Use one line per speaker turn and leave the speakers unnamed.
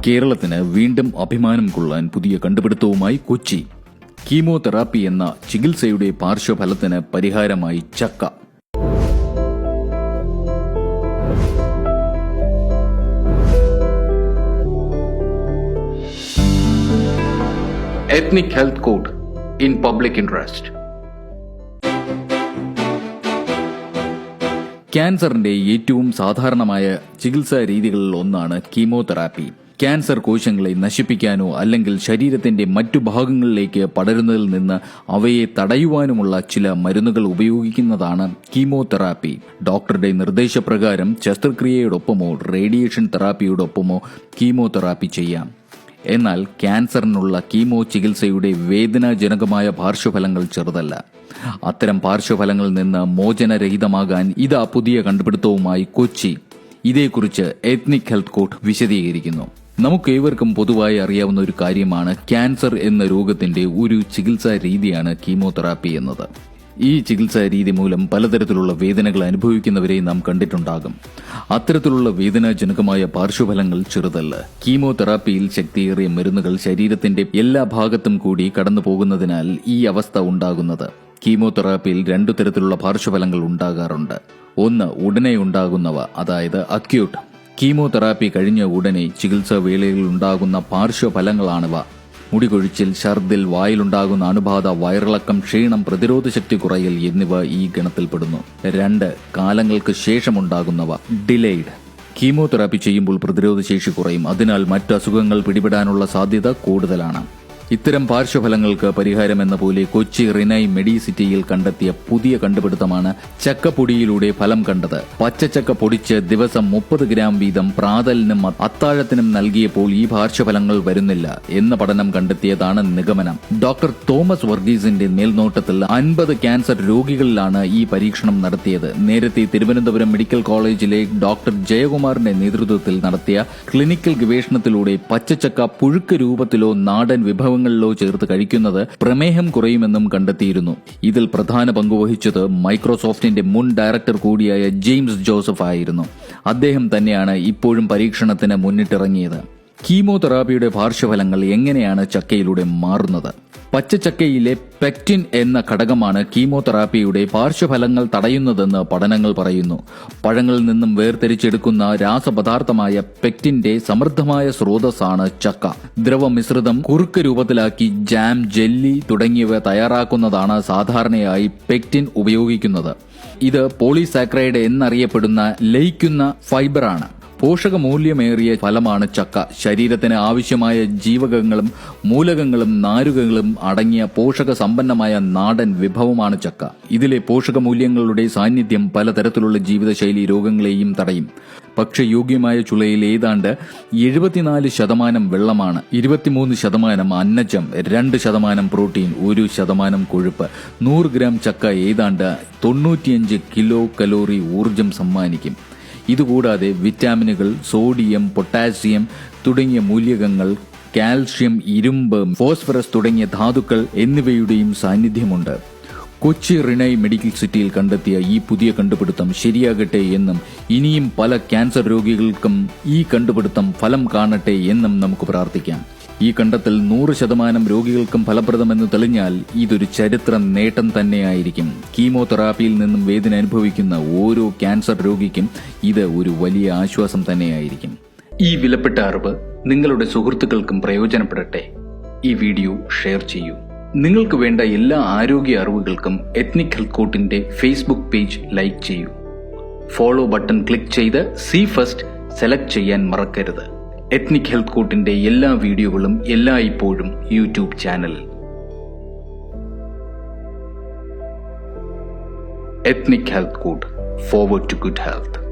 കേരളത്തിന് വീണ്ടും അഭിമാനം കൊള്ളാൻ പുതിയ കണ്ടുപിടുത്തവുമായി കൊച്ചി. കീമോതെറാപ്പി എന്ന ചികിത്സയുടെ പാർശ്വഫലത്തിന് പരിഹാരമായി ചക്ക.
Ethnic health code in public interest.
ക്യാൻസറിന്റെ ഏറ്റവും സാധാരണമായ ചികിത്സാ രീതികളിൽ ഒന്നാണ് കീമോതെറാപ്പി. ക്യാൻസർ കോശങ്ങളെ നശിപ്പിക്കാനോ അല്ലെങ്കിൽ ശരീരത്തിന്റെ മറ്റു ഭാഗങ്ങളിലേക്ക് പടരുന്നതിൽ നിന്ന് അവയെ തടയുവാനുമുള്ള ചില മരുന്നുകൾ ഉപയോഗിക്കുന്നതാണ് കീമോതെറാപ്പി. ഡോക്ടറുടെ നിർദ്ദേശപ്രകാരം ശസ്ത്രക്രിയയോടൊപ്പമോ റേഡിയേഷൻ തെറാപ്പിയോടൊപ്പമോ കീമോതെറാപ്പി ചെയ്യാം. എന്നാൽ ക്യാൻസറിനുള്ള കീമോ ചികിത്സയുടെ വേദനാജനകമായ പാർശ്വഫലങ്ങൾ ചെറുതല്ല. അത്തരം പാർശ്വഫലങ്ങളിൽ നിന്ന് മോചനരഹിതമാകാൻ ഇതാ പുതിയ കണ്ടുപിടുത്തവുമായി കൊച്ചി. ഇതേക്കുറിച്ച് എത്നിക് ഹെൽത്ത് കോഡ് വിശദീകരിക്കുന്നു. നമുക്കേവർക്കും പൊതുവായി അറിയാവുന്ന ഒരു കാര്യമാണ് ക്യാൻസർ എന്ന രോഗത്തിന്റെ ഒരു ചികിത്സാ രീതിയാണ് കീമോതെറാപ്പി എന്നത്. ഈ ചികിത്സാ രീതി മൂലം പലതരത്തിലുള്ള വേദനകൾ അനുഭവിക്കുന്നവരെ നാം കണ്ടിട്ടുണ്ടാകും. അത്തരത്തിലുള്ള വേദനാജനകമായ പാർശ്വഫലങ്ങൾ ചെറുതല്ല. കീമോതെറാപ്പിയിൽ ശക്തിയേറിയ മരുന്നുകൾ ശരീരത്തിന്റെ എല്ലാ ഭാഗത്തും കൂടി കടന്നു പോകുന്നതിനാൽ ഈ അവസ്ഥ ഉണ്ടാകുന്നത്. കീമോതെറാപ്പിയിൽ രണ്ടു തരത്തിലുള്ള പാർശ്വഫലങ്ങൾ ഉണ്ടാകാറുണ്ട്. ഒന്ന്, ഉടനെ ഉണ്ടാകുന്നവ, അതായത് അക്യൂട്ട്. കീമോതെറാപ്പി കഴിഞ്ഞ ഉടനെ ചികിത്സാ വേളയിൽ ഉണ്ടാകുന്ന പാർശ്വഫലങ്ങളാണിവ. മുടികൊഴിച്ചിൽ, ഛർദിൽ, വായിലുണ്ടാകുന്ന അണുബാധ, വയറിളക്കം, ക്ഷീണം, പ്രതിരോധശക്തി കുറയൽ എന്നിവ ഈ ഗണത്തിൽപ്പെടുന്നു. 2, കാലങ്ങൾക്ക് ശേഷമുണ്ടാകുന്നവ, ഡിലേയ്ഡ്. കീമോതെറാപ്പി ചെയ്യുമ്പോൾ പ്രതിരോധശേഷി കുറയും. അതിനാൽ മറ്റു അസുഖങ്ങൾ പിടിപെടാനുള്ള സാധ്യത കൂടുതലാണ്. ഇത്തരം പാർശ്വഫലങ്ങൾക്ക് പരിഹാരമെന്ന പോലെ കൊച്ചി റിനൈ മെഡിസിറ്റിയിൽ കണ്ടെത്തിയ പുതിയ കണ്ടുപിടുത്തമാണ് ചക്കപ്പൊടിയിലൂടെ ഫലം കണ്ടത്. പച്ചച്ചക്ക പൊടിച്ച് ദിവസം 30 ഗ്രാം വീതം പ്രാതലിനും അത്താഴത്തിനും നൽകിയപ്പോൾ ഈ പാർശ്വഫലങ്ങൾ വരുന്നില്ല എന്ന പഠനം കണ്ടെത്തിയതാണ് നിഗമനം. ഡോക്ടർ തോമസ് വർഗീസിന്റെ മേൽനോട്ടത്തിൽ 50 ക്യാൻസർ രോഗികളിലാണ് ഈ പരീക്ഷണം നടത്തിയത്. നേരത്തെ തിരുവനന്തപുരം മെഡിക്കൽ കോളേജിലെ ഡോക്ടർ ജയകുമാറിന്റെ നേതൃത്വത്തിൽ നടത്തിയ ക്ലിനിക്കൽ ഗവേഷണത്തിലൂടെ പച്ചച്ചക്ക പുഴുക്ക് രൂപത്തിലോ നാടൻ വിഭവങ്ങളിലോ ചേർത്ത് കഴിക്കുന്നത് പ്രമേഹം കുറയുമെന്നും കണ്ടെത്തിയിരുന്നു. ഇതിൽ പ്രധാന പങ്കുവഹിച്ചത് മൈക്രോസോഫ്റ്റിന്റെ മുൻ ഡയറക്ടർ കൂടിയായ ജെയിംസ് ജോസഫ് ആയിരുന്നു. അദ്ദേഹം തന്നെയാണ് ഇപ്പോഴും പരീക്ഷണത്തിന് മുന്നിട്ടിറങ്ങിയത്. കീമോതെറാപ്പിയുടെ പാർശ്വഫലങ്ങൾ എങ്ങനെയാണ് ചക്കയിലൂടെ മാറുന്നത്? പച്ചച്ചക്കയിലെ പെക്റ്റിൻ എന്ന ഘടകമാണ് കീമോതെറാപ്പിയുടെ പാർശ്വഫലങ്ങൾ തടയുന്നതെന്ന് പഠനങ്ങൾ പറയുന്നു. പഴങ്ങളിൽ നിന്നും വേർതിരിച്ചെടുക്കുന്ന രാസപദാർത്ഥമായ പെക്റ്റിന്റെ സമൃദ്ധമായ സ്രോതസ്സാണ് ചക്ക. ദ്രവമിശ്രിതം കുറുക്ക് രൂപത്തിലാക്കി ജാം, ജെല്ലി തുടങ്ങിയവ തയ്യാറാക്കുന്നതാണ് സാധാരണയായി പെക്റ്റിൻ ഉപയോഗിക്കുന്നത്. ഇത് പോളിസാക്കറൈഡ് എന്നറിയപ്പെടുന്ന ലയിക്കുന്ന ഫൈബറാണ്. പോഷകമൂല്യമേറിയ ഫലമാണ് ചക്ക. ശരീരത്തിന് ആവശ്യമായ ജീവകങ്ങളും മൂലകങ്ങളും നാരുകളും അടങ്ങിയ പോഷക സമ്പന്നമായ നാടൻ വിഭവമാണ് ചക്ക. ഇതിലെ പോഷകമൂല്യങ്ങളുടെ സാന്നിധ്യം പലതരത്തിലുള്ള ജീവിതശൈലി രോഗങ്ങളെയും തടയും. ഭക്ഷ്യയോഗ്യമായ ചുളയിൽ ഏതാണ്ട് 74% വെള്ളമാണ്, 23% അന്നജം, 2% പ്രോട്ടീൻ, 1% കൊഴുപ്പ്. 100 ഗ്രാം ചക്ക ഏതാണ്ട് 95 കിലോ കലോറി ഊർജം സമ്മാനിക്കും. ഇതുകൂടാതെ വിറ്റാമിനുകൾ, സോഡിയം, പൊട്ടാസ്യം തുടങ്ങിയ മൂലകങ്ങൾ, കാൽഷ്യം, ഇരുമ്പ്, ഫോസ്ഫറസ് തുടങ്ങിയ ധാതുക്കൾ എന്നിവയുടെയും സാന്നിധ്യമുണ്ട്. കൊച്ചി റിനൈ മെഡിക്കൽ സിറ്റിയിൽ കണ്ടെത്തിയ ഈ പുതിയ കണ്ടുപിടുത്തം ശരിയാകട്ടെ എന്നും ഇനിയും പല ക്യാൻസർ രോഗികൾക്കും ഈ കണ്ടുപിടുത്തം ഫലം കാണട്ടെ എന്നും നമുക്ക് പ്രാർത്ഥിക്കാം. ഈ കണ്ടെത്തൽ 100% രോഗികൾക്കും ഫലപ്രദമെന്ന് തെളിഞ്ഞാൽ ഇതൊരു ചരിത്ര നേട്ടം തന്നെയായിരിക്കും. കീമോതെറാപ്പിയിൽ നിന്നും വേദന അനുഭവിക്കുന്ന ഓരോ ക്യാൻസർ രോഗിക്കും ഇത് ഒരു വലിയ ആശ്വാസം തന്നെയായിരിക്കും.
ഈ വിലപ്പെട്ട അറിവ് നിങ്ങളുടെ സുഹൃത്തുക്കൾക്കും പ്രയോജനപ്പെടട്ടെ. ഈ വീഡിയോ ഷെയർ ചെയ്യൂ. നിങ്ങൾക്ക് വേണ്ട എല്ലാ ആരോഗ്യ അറിവുകൾക്കും എത്നിക് ഹെൽത്ത് കോഡിന്റെ ഫേസ്ബുക്ക് പേജ് ലൈക്ക് ചെയ്യൂ. ഫോളോ ബട്ടൺ ക്ലിക്ക് ചെയ്ത് സി ഫസ്റ്റ് സെലക്ട് ചെയ്യാൻ മറക്കരുത്. എത്നിക് ഹെൽത്ത് കോഡിന്റെ എല്ലാ വീഡിയോകളും എല്ലായ്പ്പോഴും യൂട്യൂബ് ചാനലിൽ. Ethnic health code, forward to good health.